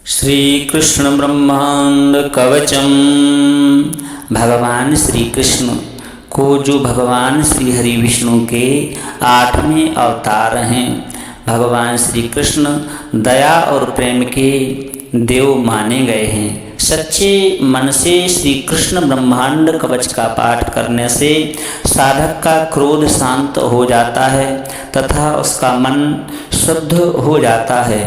श्री कृष्ण ब्रह्मांड कवचम। भगवान श्री कृष्ण को जो भगवान श्री हरि विष्णु के 8वें अवतार हैं, भगवान श्री कृष्ण दया और प्रेम के देव माने गए हैं। सच्चे मन से श्री कृष्ण ब्रह्मांड कवच का पाठ करने से साधक का क्रोध शांत हो जाता है तथा उसका मन शुद्ध हो जाता है,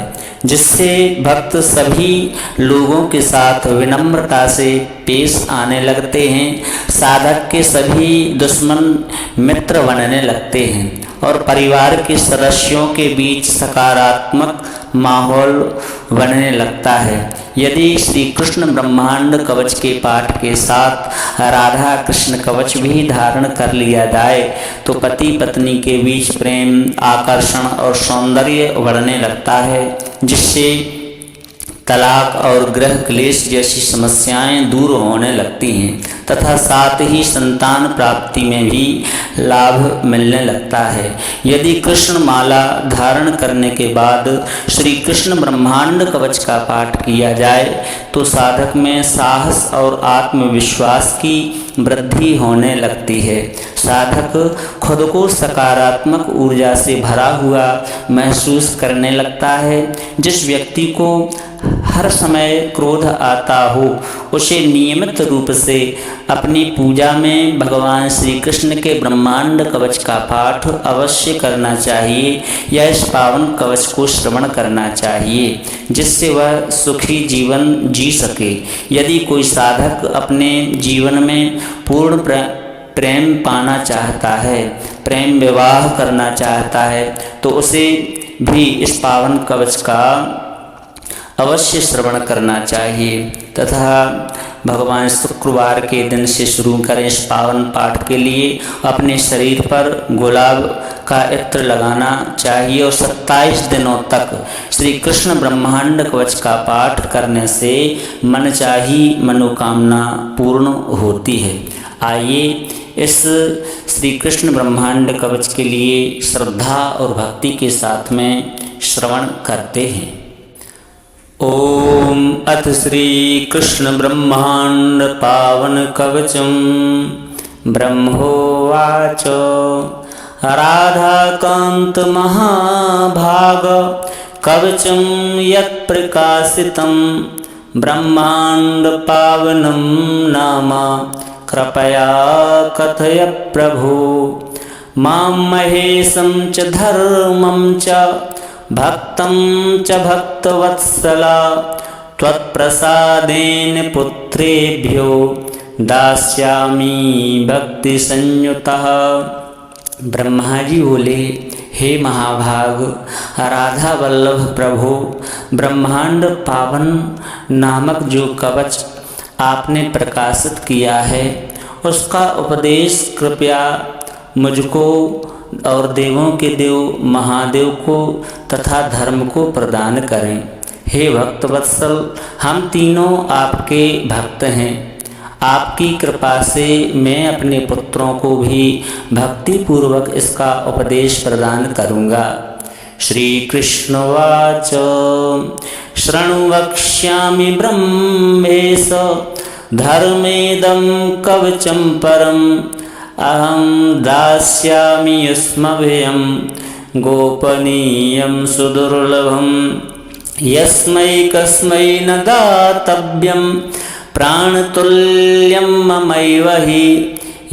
जिससे भक्त सभी लोगों के साथ विनम्रता से पेश आने लगते हैं। साधक के सभी दुश्मन मित्र बनने लगते हैं और परिवार के सदस्यों के बीच सकारात्मक माहौल बनने लगता है। यदि श्री कृष्ण ब्रह्मांड कवच के पाठ के साथ राधा कृष्ण कवच भी धारण कर लिया जाए तो पति पत्नी के बीच प्रेम, आकर्षण और सौंदर्य बढ़ने लगता है, जिससे तलाक और गृह क्लेश जैसी समस्याएं दूर होने लगती हैं तथा साथ ही संतान प्राप्ति में भी लाभ मिलने लगता है। यदि कृष्ण माला धारण करने के बाद श्री कृष्ण ब्रह्मांड कवच का पाठ किया जाए तो साधक में साहस और आत्मविश्वास की वृद्धि होने लगती है। साधक खुद को सकारात्मक ऊर्जा से भरा हुआ महसूस करने लगता है। जिस व्यक्ति को हर समय क्रोध आता हो, उसे नियमित रूप से अपनी पूजा में भगवान श्री कृष्ण के ब्रह्मांड कवच का पाठ अवश्य करना चाहिए या इस पावन कवच को श्रवण करना चाहिए, जिससे वह सुखी जीवन जी सके। यदि कोई साधक अपने जीवन में पूर्ण प्रेम पाना चाहता है, प्रेम विवाह करना चाहता है, तो उसे भी इस पावन कवच का अवश्य श्रवण करना चाहिए तथा भगवान शुक्रवार के दिन से शुरू करें। इस पावन पाठ के लिए अपने शरीर पर गुलाब का इत्र लगाना चाहिए और 27 दिनों तक श्री कृष्ण ब्रह्मांड कवच का पाठ करने से मनचाही मनोकामना पूर्ण होती है। आइए इस श्री कृष्ण ब्रह्मांड कवच के लिए श्रद्धा और भक्ति के साथ में श्रवण करते हैं। ओम अथ श्री कृष्ण ब्रह्मांड पावन कवचम ब्रह्मोवाच राधाकांत महाभाग कवचम यत्प्रकाशितं ब्रह्मांड पावनं नाम कृपया कथय प्रभो। मां महेशं च धर्मं च भक्तं च भक्तवत्सला त्वत्प्रसादेन पुत्रेभ्यो दास्यामि भक्ति संयुतः। ब्रह्मा जी बोले, हे महाभाग राधा वल्लभ प्रभु, ब्रह्मांड पावन नामक जो कवच आपने प्रकाशित किया है उसका उपदेश कृपया मुझको और देवों के देव महादेव को तथा धर्म को प्रदान करें। हे भक्त वत्सल, हम तीनों आपके भक्त हैं। आपकी कृपा से मैं अपने पुत्रों को भी भक्ति पूर्वक इसका उपदेश प्रदान करूँगा। श्री कृष्णवाच शृणु वक्ष्यामि ब्रह्मेश धर्मेदं कवचं परम् अहं दास्यामि युष्मभयं गोपनीयं सुदुर्लभं यस्मै कस्मै न दातव्यं प्राणतुल्यं ममैव हि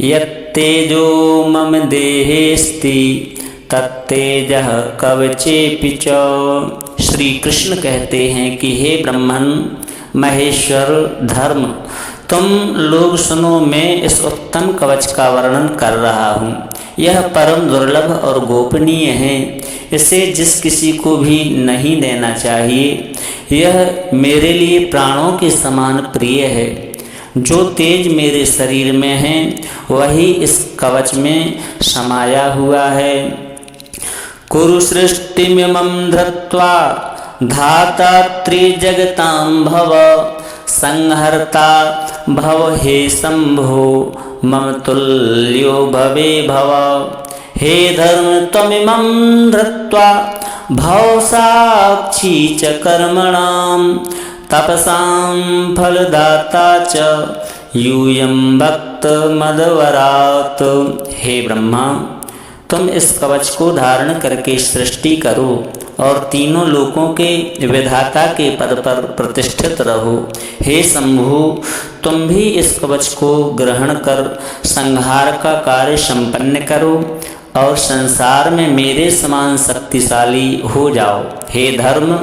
यत्तेजो मम देहेऽस्ति तत्तेजः कवचेऽपि च। श्री कृष्ण कहते हैं कि हे ब्रह्मन महेश्वर धर्म, तुम लोग सुनो, मैं इस उत्तम कवच का वर्णन कर रहा हूँ। यह परम दुर्लभ और गोपनीय है, इसे जिस किसी को भी नहीं देना चाहिए। यह मेरे लिए प्राणों के समान प्रिय है। जो तेज मेरे शरीर में है वही इस कवच में समाया हुआ है। कुरु सृष्टिमिमं धृत्वा धाता त्रिजगतां भव संहर्ता भव हे शंभो मम तुल्यो भवे भव। हे धर्म त्वमिमं धृत्वा भव साक्षी च कर्मणां तपसां फलदाता च यूयं भक्त मदवरात। हे ब्रह्मा, तुम इस कवच को धारण करके सृष्टि करो और तीनों लोकों के विधाता के पद पर प्रतिष्ठित रहो। हे शंभु, तुम भी इस कवच को ग्रहण कर संहार का कार्य संपन्न करो और संसार में मेरे समान शक्तिशाली हो जाओ। हे धर्म,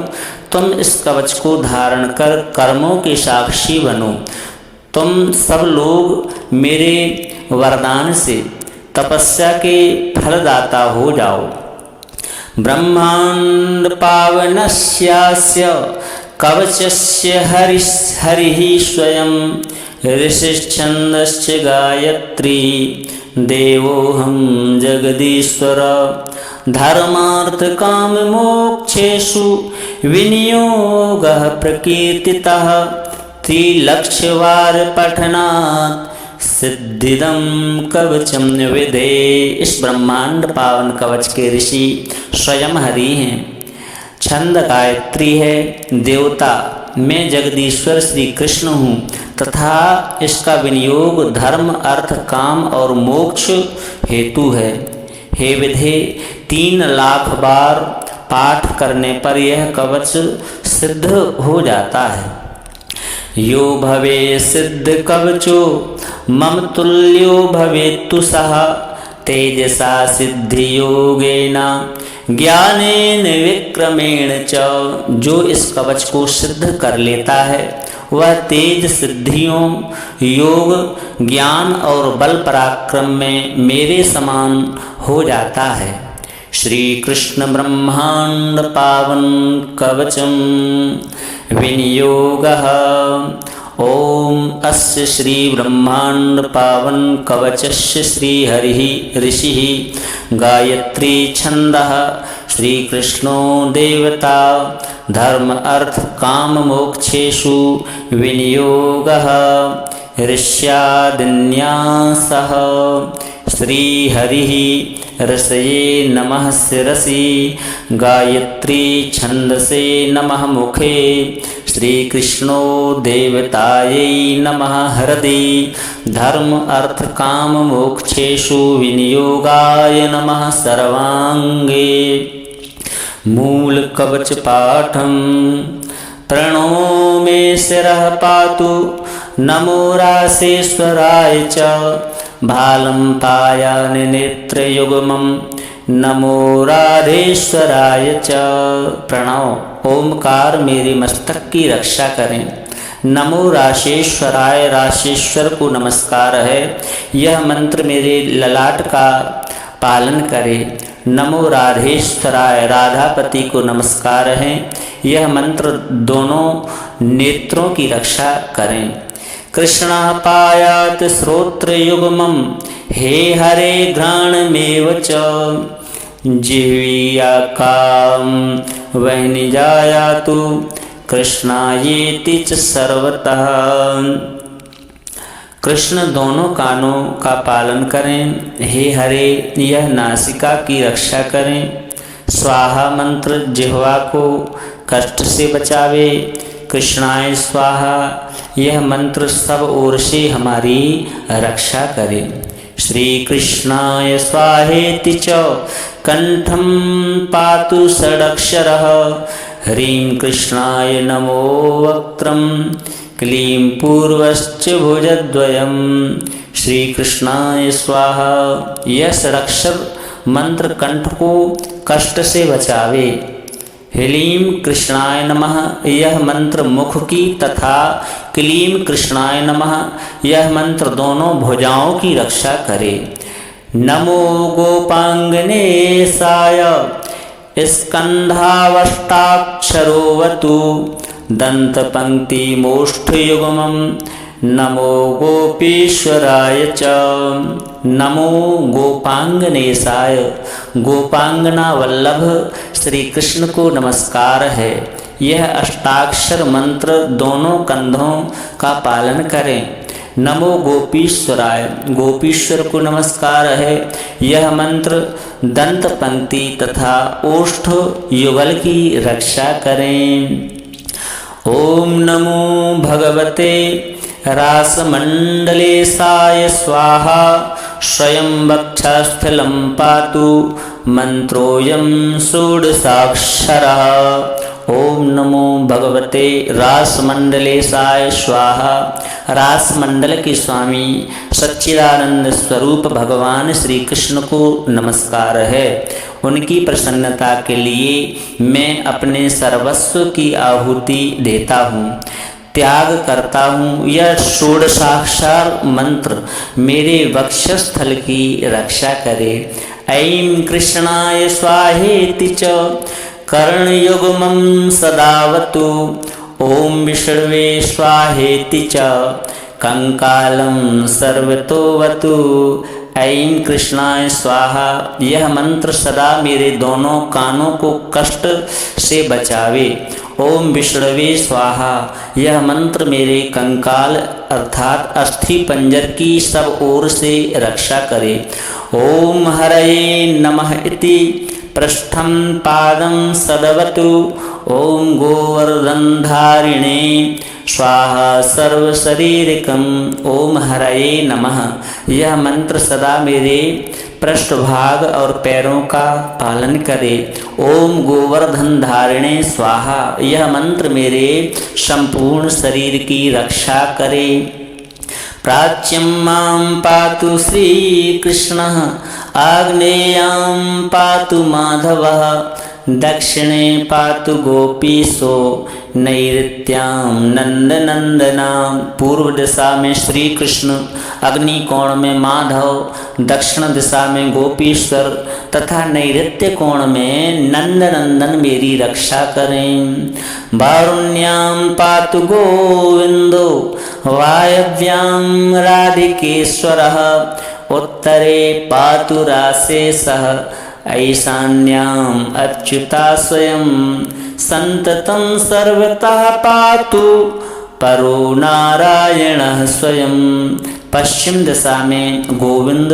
तुम इस कवच को धारण कर कर्मों के साक्षी बनो। तुम सब लोग मेरे वरदान से तपस्या के फलदाता हो जाओ। ब्रह्मांड पावनस्यास्य कवचस्य हरिः स्वयं ऋषिश्छन्दश्च गायत्री देवोऽहं जगदीश्वर। धर्मार्थ काम मोक्षेषु विनियोगः प्रकीर्तितः त्रिलक्षवार पठनात् सिद्धिदं कवचम विदे। इस ब्रह्मांड पावन कवच के ऋषि स्वयं हरि हैं, छंद गायत्री है, देवता मैं जगदीश्वर श्री कृष्ण हूँ तथा इसका विनियोग धर्म अर्थ काम और मोक्ष हेतु है। हे विधे, 3 लाख बार पाठ करने पर यह कवच सिद्ध हो जाता है। यो भवे सिद्ध कवचो मम तुल्यो भवेत्तु सः तेजसा सिद्धि योगेन ज्ञानेन विक्रमेण च। जो इस कवच को सिद्ध कर लेता है वह तेज सिद्धियों योग ज्ञान और बल पराक्रम में मेरे समान हो जाता है। श्री कृष्ण ब्रह्मांड पावन कवचम विनियोगः। ओम अस्य श्री ब्रह्मांड पावन कवचस्य श्री हरिः ऋषिः गायत्री छन्दः श्री कृष्णो देवता धर्म अर्थ काम मोक्षेषु विनियोगः ऋष्यादिन्यासः। श्री हरिः ऋषये नमः शिरसि गायत्री छन्दसे नमः मुखे श्री कृष्णो देवतायै नमः हृदि धर्म अर्थ काम मोक्षेषु विनियोगाय नमः सर्वांगे। मूल कवच पाठम प्रणो मे शिरः पातु नमो रासेश्वराय च भालं पायानि नेत्रयुग्मं नमो राधेश्वराय च। प्रणव ओमकार मेरे मस्तक की रक्षा करें। नमो राशेश्वराय, राशेश्वर को नमस्कार है, यह मंत्र मेरे ललाट का पालन करे। नमो राधेश्वराय, राधापति को नमस्कार है, यह मंत्र दोनों नेत्रों की रक्षा करें। कृष्णः पायात् श्रोत्रयुग्मं हे हरे घ्राणमेव च जिह्वायां वह्निजायातु कृष्णायेति च सर्वतः। कृष्ण दोनों कानों का पालन करें। हे हरे, यह नासिका की रक्षा करें। स्वाहा मंत्र जिह्वा को कष्ट से बचावे। कृष्णाय स्वाहा, यह मंत्र सब ओर से हमारी रक्षा करे। श्री कृष्णाय स्वाहेति च कंठं पातु षडक्षरः ह्रीं कृष्णाय नमो वक्त्रं क्लीं पूर्वश्च भुजद्वयम्। श्री कृष्णाय स्वाहा, यह षडक्षर मंत्र कंठ को कष्ट से बचावे। ह्लीं कृष्णाय नमः, यह मंत्र मुख की तथा क्लीं कृष्णाय नमः, यह मंत्र दोनों भुजाओं की रक्षा करे। नमो गोपांगनेशाय स्कंधावष्टाक्षरोवतु दंतपंक्तिमोष्ठयुग्मं नमो गोपीश्वराय च। नमो गोपांगनेशाय, गोपांगना वल्लभ श्री कृष्ण को नमस्कार है, यह अष्टाक्षर मंत्र दोनों कंधों का पालन करें। नमो गोपीश्वराय, गोपीश्वर को नमस्कार है, यह मंत्र दंत पंक्ति तथा ओष्ठ युगल की रक्षा करें। ओम नमो भगवते रासमण्डलेशाय स्वाहा स्वयं वक्षस्थलं पातु मंत्रोऽयं षोडशाक्षरः। ओम नमो भगवते रासमण्डलेशाय स्वाहा। रासमंडल के स्वामी सच्चिदानंद स्वरूप भगवान श्री कृष्ण को नमस्कार है। उनकी प्रसन्नता के लिए मैं अपने सर्वस्व की आहुति देता हूँ, त्याग करता हूँ। यह षोडशाक्षर मंत्र मेरे वक्षस्थल की रक्षा करे। ऐं कृष्णाय स्वाहेति च कर्णयुग्मं सदावतु। ओम विष्णवे स्वाहेति च कंकालं सर्वतोवतु। ऐं कृष्णाय स्वाहा। यह मंत्र सदा मेरे दोनों कानों को कष्ट से बचावे। ओम विष्णवे स्वाहा। यह मंत्र मेरे कंकाल अर्थात अस्थि पंजर की सब ओर से रक्षा करे। ओम हरये नमः इति पृष्ठं पादं सदवतु। ओम गोवर्धनधारिणे स्वाहा सर्वशरीरिकम्। ओम हरये नमः। यह मंत्र सदा मेरे पृष्ठभाग और पैरों का पालन करे। ओम गोवर्धन धारिणे स्वाहा। यह मंत्र मेरे संपूर्ण शरीर की रक्षा करे। प्राच्यं मां पातु श्रीकृष्णः आग्नेयां पातु माधवः दक्षिणे पातु गोपीशो नैऋत्यां नंदनंदनां। पूर्व दिशा में श्री कृष्ण, अग्नि कोण में माधव, दक्षिण दिशा में गोपीश्वर तथा नैऋत्य कोण में नंदनंदन मेरी रक्षा करें। वारुण्यां पातु गोविंदो वायव्यां राधिकेश्वरः उत्तरे पातु राशेषः ईशान्याम् अच्युता स्वयं संततं सर्वतः पातु परो नारायणः स्वयं। पश्चिम दिशा में गोविंद,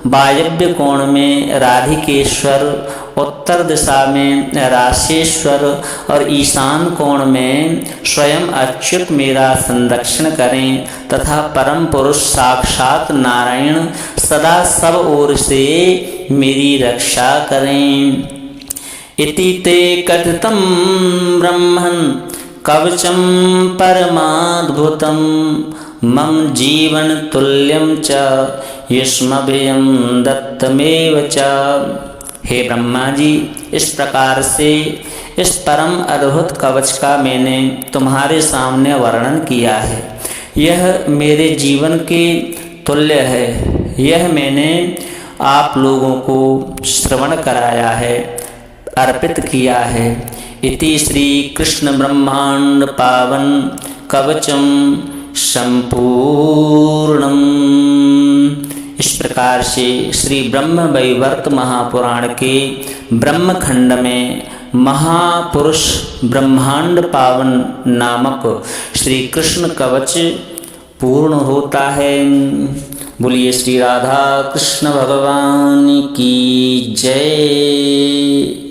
वायव्य कोण में राधिकेश्वर, उत्तर दिशा में राशेश्वर और ईशान कोण में स्वयं अच्युत मेरा संरक्षण करें तथा परम पुरुष साक्षात नारायण सदा सब ओर से मेरी रक्षा करें। इति ते कथितं ब्रह्मन् कवचं परमाद्भुतं मम जीवन तुल्यं च युष्मभ्यं दत्तमेव च। हे ब्रह्मा जी, इस प्रकार से इस परम अद्भुत कवच का मैंने तुम्हारे सामने वर्णन किया है। यह मेरे जीवन के तुल्य है। यह मैंने आप लोगों को श्रवण कराया है, अर्पित किया है। इति श्री कृष्ण ब्रह्मांड पावन कवचम संपूर्णम। इस प्रकार से श्री ब्रह्म वैवर्त महापुराण के ब्रह्मखंड में महापुरुष ब्रह्मांड पावन नामक श्री कृष्ण कवच पूर्ण होता है। बोलिए श्री राधा कृष्ण भगवान की जय।